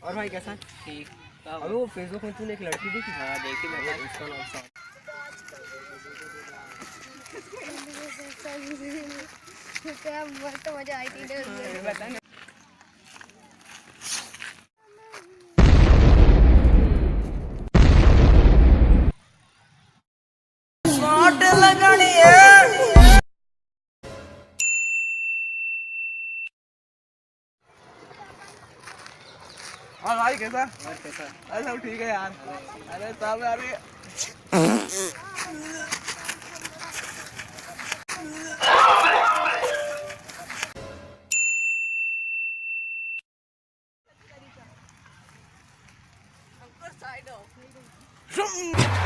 और भाई कैसा? ठीक। अबे वो फेसबुक में तूने एक लड़की देखी? हाँ देखी मैंने। उसका नाम सा क्या मस्त मजा आई थी बता ना। और भाई कैसा? और कैसा? अरे सब ठीक है यार। अरे सब अरे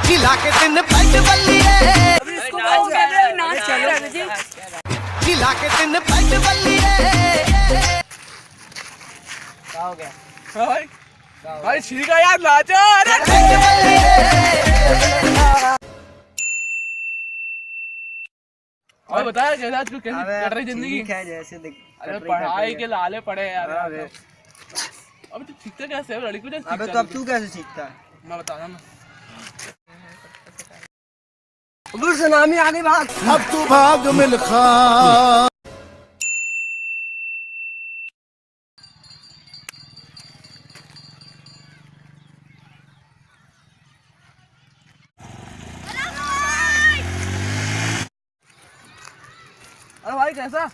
खिला के तीन पैंट बल्लिए, खिला के तीन पैंट बल्लिए। क्या हो गया? भाई भाई ठीक है यार नाचो। अरे और बता कैसा तू कैसी कट रही जिंदगी? ठीक है जैसे देख। अरे पढ़ाई के लाले पड़े यार। अबे अबे तू सीखता कैसे है लड़की को? अबे तो अब तू कैसे सीखता है? मैं बता रहा हूँ। अबे सुनामी आ गई, भाग। अब तू भाग मिल्खा। अरे भाई कैसा?